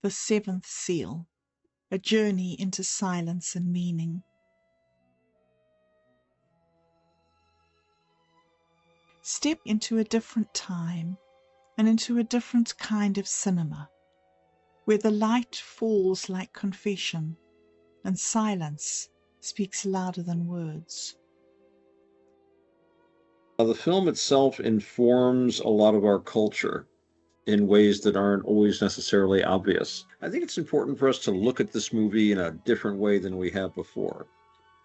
The Seventh Seal, a journey into silence and meaning. Step into a different time and into a different kind of cinema, where the light falls like confession and silence speaks louder than words. The film itself informs a lot of our culture in ways that aren't always necessarily obvious. I think it's important for us to look at this movie in a different way than we have before.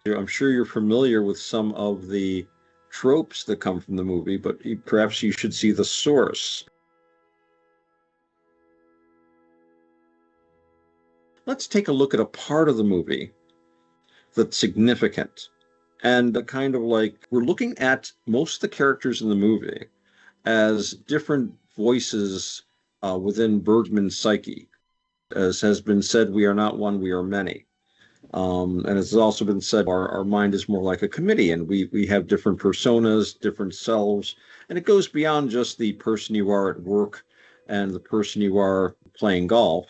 I'm sure you're familiar with some of the tropes that come from the movie, but perhaps you should see the source. Let's take a look at a part of the movie that's significant. And kind of like we're looking at most of the characters in the movie as different voices within Bergman's psyche. As has been said, we are not one, we are many. And it's also been said our mind is more like a committee, and we have different personas, different selves, and it goes beyond just the person you are at work and the person you are playing golf.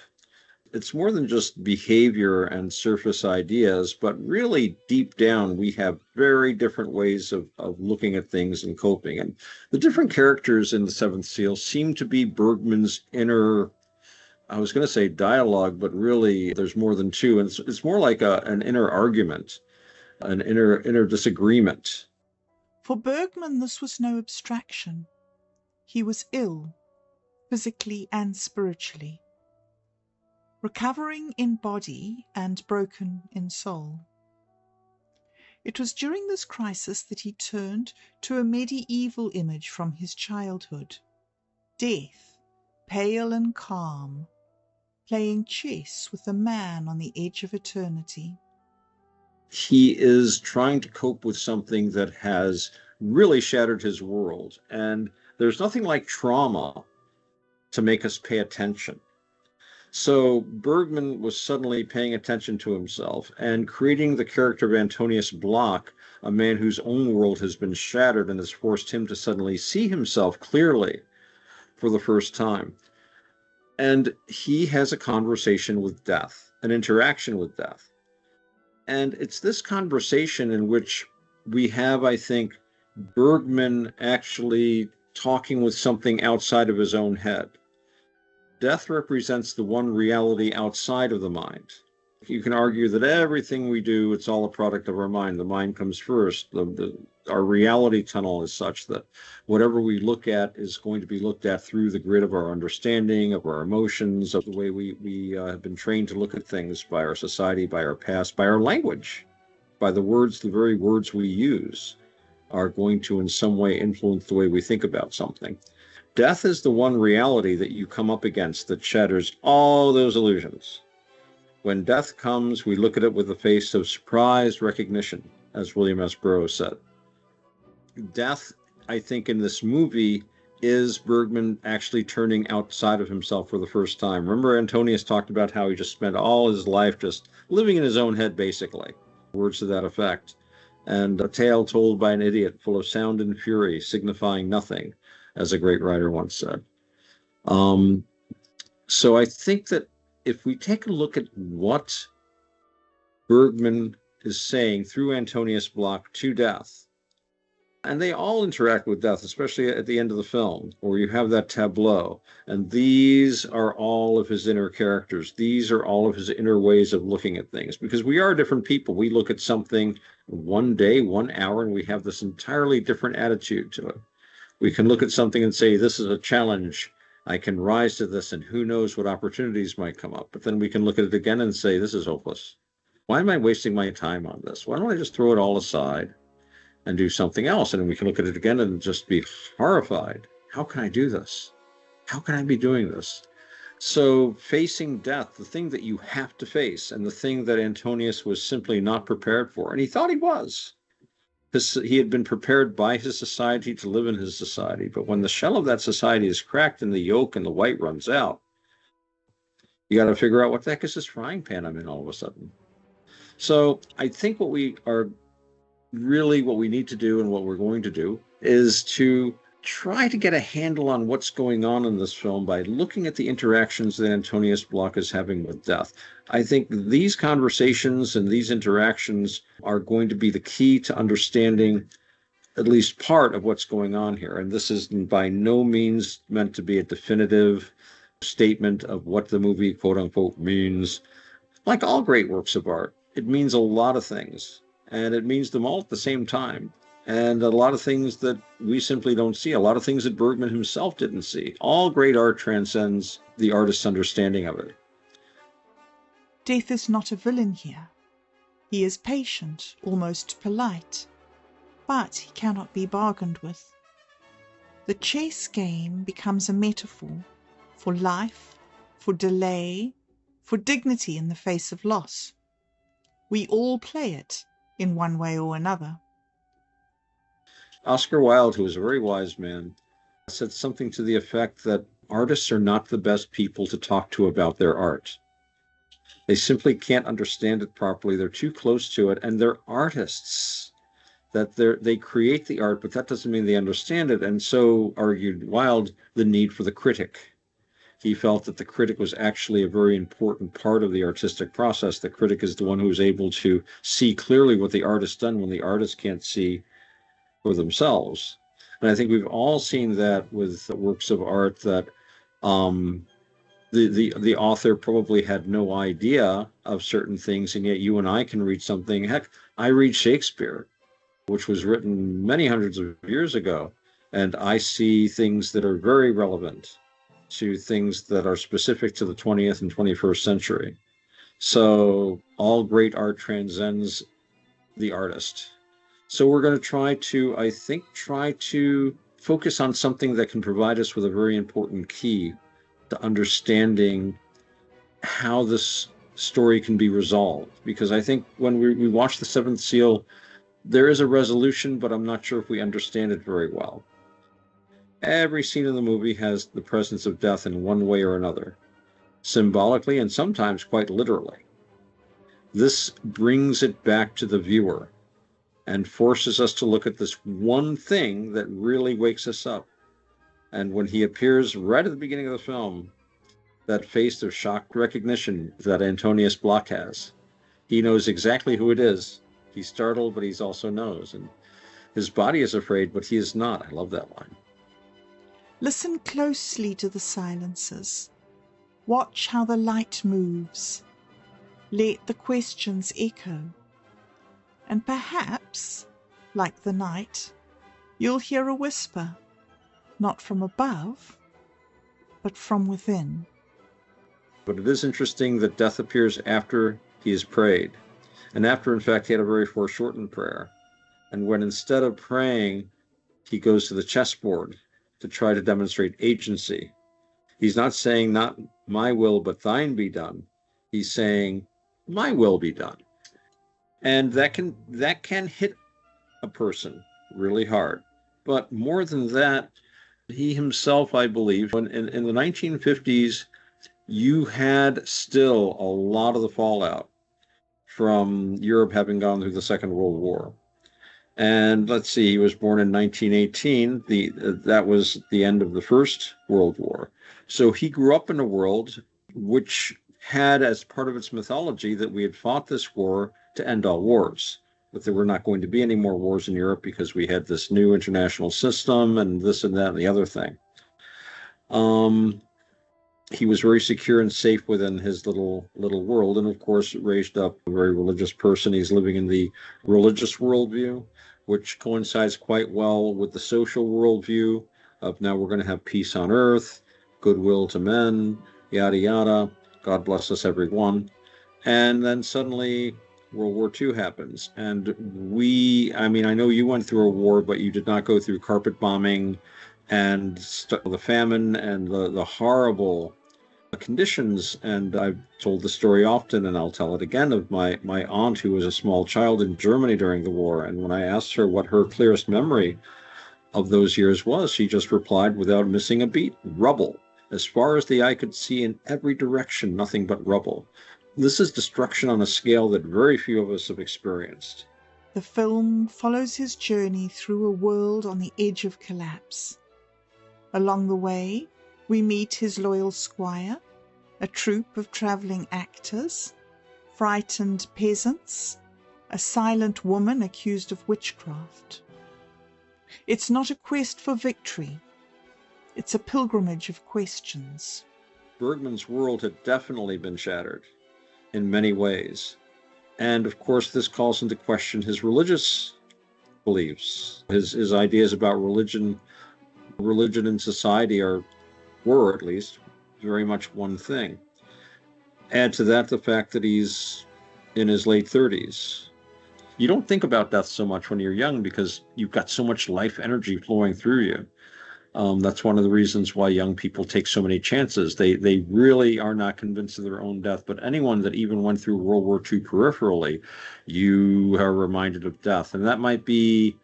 It's more than just behavior and surface ideas, but really deep down, we have very different ways of looking at things and coping. And the different characters in The Seventh Seal seem to be Bergman's inner, I was going to say dialogue, but really there's more than two. And it's more like an inner argument, an inner disagreement. For Bergman, this was no abstraction. He was ill, physically and spiritually, recovering in body and broken in soul. It was during this crisis that he turned to a medieval image from his childhood. Death, pale and calm, playing chess with a man on the edge of eternity. He is trying to cope with something that has really shattered his world. And there's nothing like trauma to make us pay attention. So Bergman was suddenly paying attention to himself and creating the character of Antonius Block, a man whose own world has been shattered and has forced him to suddenly see himself clearly for the first time. And he has a conversation with death, an interaction with death. And it's this conversation in which we have, I think, Bergman actually talking with something outside of his own head. Death represents the one reality outside of the mind. You can argue that everything we do, it's all a product of our mind. The mind comes first. Our reality tunnel is such that whatever we look at is going to be looked at through the grid of our understanding, of our emotions, of the way we have been trained to look at things by our society, by our past, by our language, by the words, the very words we use are going to in some way influence the way we think about something. Death is the one reality that you come up against that shatters all those illusions. When death comes, we look at it with a face of surprised recognition, as William S. Burroughs said. Death, I think, in this movie is Bergman actually turning outside of himself for the first time. Remember, Antonius talked about how he just spent all his life just living in his own head, basically. Words to that effect. And a tale told by an idiot, full of sound and fury, signifying nothing, as a great writer once said. So I think that if we take a look at what Bergman is saying through Antonius Block to death, and they all interact with death, especially at the end of the film, where you have that tableau, and these are all of his inner characters. These are all of his inner ways of looking at things, because we are different people. We look at something one day, 1 hour, and we have this entirely different attitude to it. We can look at something and say, this is a challenge. I can rise to this, and who knows what opportunities might come up. But then we can look at it again and say, this is hopeless. Why am I wasting my time on this? Why don't I just throw it all aside and do something else? And we can look at it again and just be horrified. How can I do this? How can I be doing this? So facing death, the thing that you have to face, and the thing that Antonius was simply not prepared for, and he thought he was. He had been prepared by his society to live in his society. But when the shell of that society is cracked and the yolk and the white runs out, you got to figure out what the heck is this frying pan I'm in all of a sudden. So I think what we need to do and what we're going to do is to try to get a handle on what's going on in this film by looking at the interactions that Antonius Bloch is having with death. I think these conversations and these interactions are going to be the key to understanding at least part of what's going on here. And this is by no means meant to be a definitive statement of what the movie, quote unquote, means. Like all great works of art, it means a lot of things, and it means them all at the same time. And a lot of things that we simply don't see, a lot of things that Bergman himself didn't see. All great art transcends the artist's understanding of it. Death is not a villain here. He is patient, almost polite, but he cannot be bargained with. The chess game becomes a metaphor for life, for delay, for dignity in the face of loss. We all play it in one way or another. Oscar Wilde, who was a very wise man, said something to the effect that artists are not the best people to talk to about their art. They simply can't understand it properly. They're too close to it, and they're artists. That they create the art, but that doesn't mean they understand it. And so, argued Wilde, the need for the critic. He felt that the critic was actually a very important part of the artistic process. The critic is the one who's able to see clearly what the artist's done when the artist can't see for themselves. And I think we've all seen that with works of art that the author probably had no idea of certain things, and yet you and I can read something. Heck, I read Shakespeare, which was written many hundreds of years ago, and I see things that are very relevant to things that are specific to the 20th and 21st century. So all great art transcends the artist. So we're going to try to focus on something that can provide us with a very important key to understanding how this story can be resolved. Because I think when we watch The Seventh Seal, there is a resolution, but I'm not sure if we understand it very well. Every scene in the movie has the presence of death in one way or another, symbolically and sometimes quite literally. This brings it back to the viewer and forces us to look at this one thing that really wakes us up. And when he appears right at the beginning of the film, that face of shocked recognition that Antonius Bloch has, he knows exactly who it is. He's startled, but he also knows. And his body is afraid, but he is not. I love that line. Listen closely to the silences. Watch how the light moves. Let the questions echo. And perhaps, like the night, you'll hear a whisper, not from above, but from within. But it is interesting that death appears after he has prayed, and after, in fact, he had a very foreshortened prayer. And when instead of praying, he goes to the chessboard to try to demonstrate agency, he's not saying, not my will, but thine be done. He's saying, my will be done. And that can hit a person really hard. But more than that, he himself, I believe, in the 1950s, you had still a lot of the fallout from Europe having gone through the Second World War. And let's see, he was born in 1918. That was the end of the First World War. So he grew up in a world which had as part of its mythology that we had fought this war to end all wars, that there were not going to be any more wars in Europe because we had this new international system and this and that and the other thing. He was very secure and safe within his little world, and of course raised up a very religious person. He's living in the religious worldview, which coincides quite well with the social worldview of now we're going to have peace on earth, goodwill to men, yada yada, God bless us everyone. And then suddenly World War II happens. And I know you went through a war, but you did not go through carpet bombing and the famine and the horrible conditions. And I've told the story often, and I'll tell it again, of my aunt who was a small child in Germany during the war. And when I asked her what her clearest memory of those years was, she just replied without missing a beat, rubble. As far as the eye could see in every direction, nothing but rubble. This is destruction on a scale that very few of us have experienced. The film follows his journey through a world on the edge of collapse. Along the way, we meet his loyal squire, a troupe of travelling actors, frightened peasants, a silent woman accused of witchcraft. It's not a quest for victory. It's a pilgrimage of questions. Bergman's world had definitely been shattered in many ways. And of course, this calls into question his religious beliefs. His ideas about religion and society were at least very much one thing. Add to that the fact that he's in his late 30s. You don't think about death so much when you're young because you've got so much life energy flowing through you. That's one of the reasons why young people take so many chances. They really are not convinced of their own death. But anyone that even went through World War II peripherally, you are reminded of death. And that might be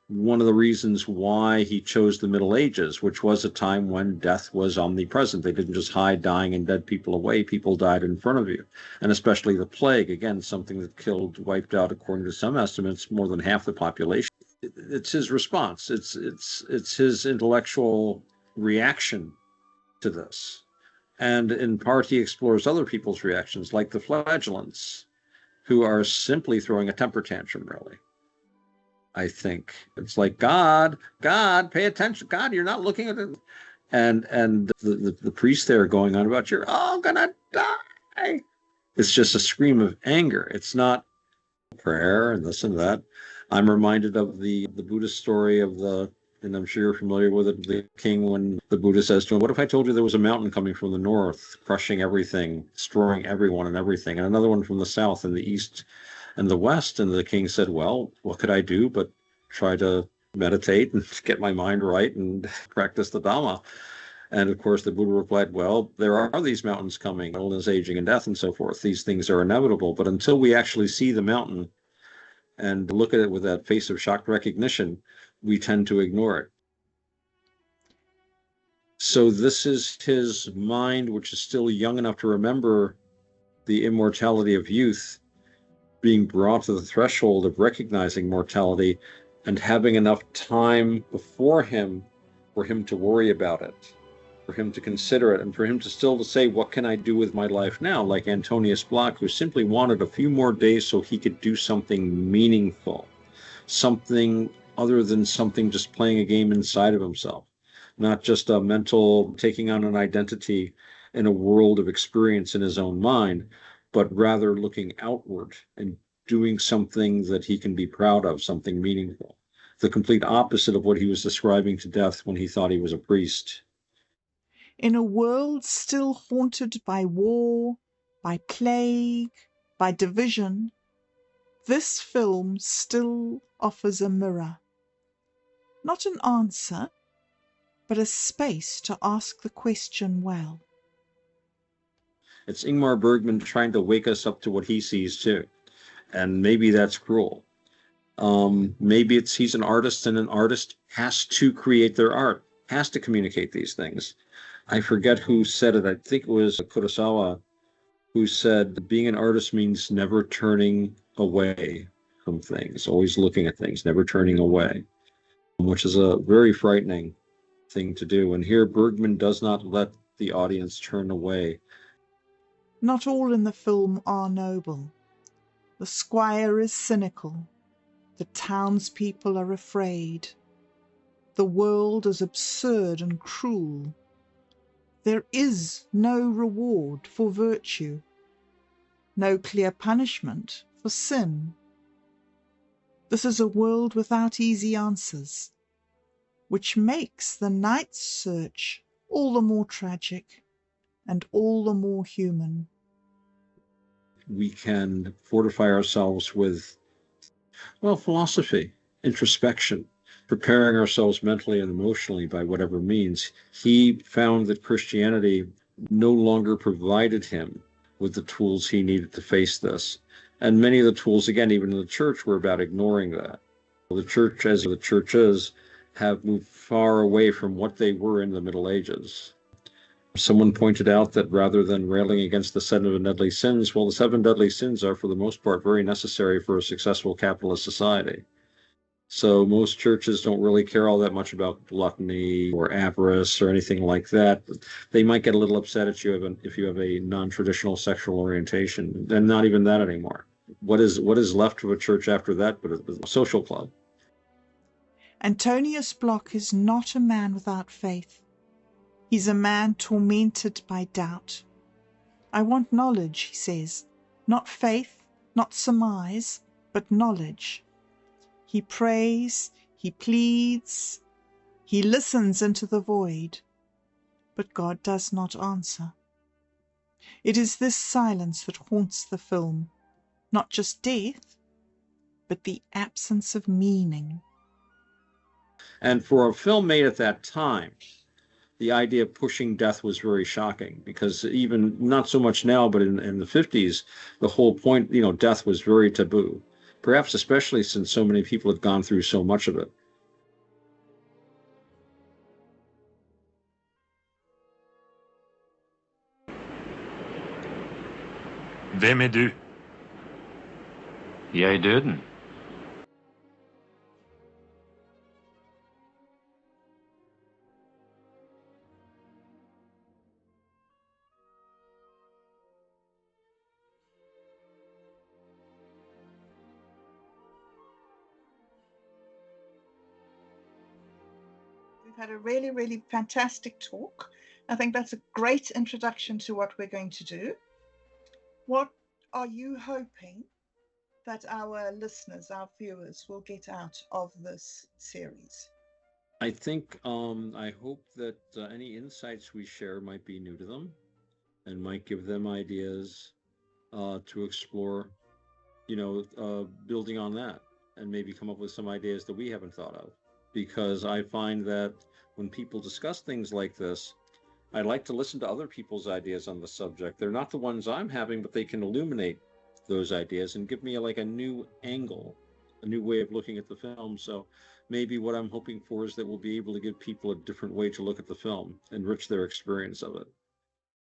one of the reasons why he chose the Middle Ages, which was a time when death was omnipresent. They didn't just hide dying and dead people away. People died in front of you. And especially the plague, again, something that wiped out, according to some estimates, more than half the population. It's his response. It's his intellectual reaction to this. And in part, he explores other people's reactions, like the flagellants, who are simply throwing a temper tantrum, really. I think it's like, God, pay attention. God, you're not looking at it. And the priest there going on about, you're all gonna die. It's just a scream of anger. It's not prayer and this and that. I'm reminded of the Buddhist story of and I'm sure you're familiar with it, the king when the Buddha says to him, what if I told you there was a mountain coming from the north, crushing everything, destroying everyone and everything, and another one from the south and the east and the west? And the king said, well, what could I do but try to meditate and get my mind right and practice the Dhamma? And of course, the Buddha replied, well, there are these mountains coming, illness, aging, and death, and so forth. These things are inevitable. But until we actually see the mountain and look at it with that face of shocked recognition, we tend to ignore it. So this is his mind, which is still young enough to remember the immortality of youth, being brought to the threshold of recognizing mortality and having enough time before him for him to worry about it, for him to consider it, and for him to still say, what can I do with my life now? Like Antonius Bloch, who simply wanted a few more days so he could do something meaningful, something other than something just playing a game inside of himself, not just a mental taking on an identity in a world of experience in his own mind, but rather looking outward and doing something that he can be proud of, something meaningful. The complete opposite of what he was describing to death when he thought he was a priest. In a world still haunted by war, by plague, by division, this film still offers a mirror. Not an answer, but a space to ask the question well. It's Ingmar Bergman trying to wake us up to what he sees too. And maybe that's cruel. Maybe he's an artist, and an artist has to create their art, has to communicate these things. I forget who said it. I think it was Kurosawa who said, being an artist means never turning away from things, always looking at things, never turning away, which is a very frightening thing to do. And here Bergman does not let the audience turn away. Not all in the film are noble. The squire is cynical. The townspeople are afraid. The world is absurd and cruel. There is no reward for virtue, no clear punishment for sin. This is a world without easy answers, which makes the night's search all the more tragic and all the more human. We can fortify ourselves with, philosophy, introspection, preparing ourselves mentally and emotionally by whatever means. He found that Christianity no longer provided him with the tools he needed to face this. And many of the tools, again, even in the church, were about ignoring that. The church, as the church is, have moved far away from what they were in the Middle Ages. Someone pointed out that rather than railing against the 7 deadly sins, the 7 deadly sins are, for the most part, very necessary for a successful capitalist society. So most churches don't really care all that much about gluttony or avarice or anything like that. They might get a little upset at you if you have a non-traditional sexual orientation, and not even that anymore. What is left of a church after that but a social club? Antonius Block is not a man without faith. He's a man tormented by doubt. I want knowledge, he says, not faith, not surmise, but knowledge. He prays, he pleads, he listens into the void, but God does not answer. It is this silence that haunts the film, not just death, but the absence of meaning. And for a film made at that time, the idea of pushing death was very shocking, because even not so much now, but in the 50s, the whole point, death was very taboo, perhaps especially since so many people had gone through so much of it. Vem är du? Jag är döden. We've had a really, really fantastic talk. I think that's a great introduction to what we're going to do. What are you hoping that our listeners, our viewers, will get out of this series? I think I hope that any insights we share might be new to them and might give them ideas to explore, building on that, and maybe come up with some ideas that we haven't thought of. Because I find that when people discuss things like this, I like to listen to other people's ideas on the subject. They're not the ones I'm having, but they can illuminate those ideas and give me a new angle, a new way of looking at the film. So maybe what I'm hoping for is that we'll be able to give people a different way to look at the film, enrich their experience of it.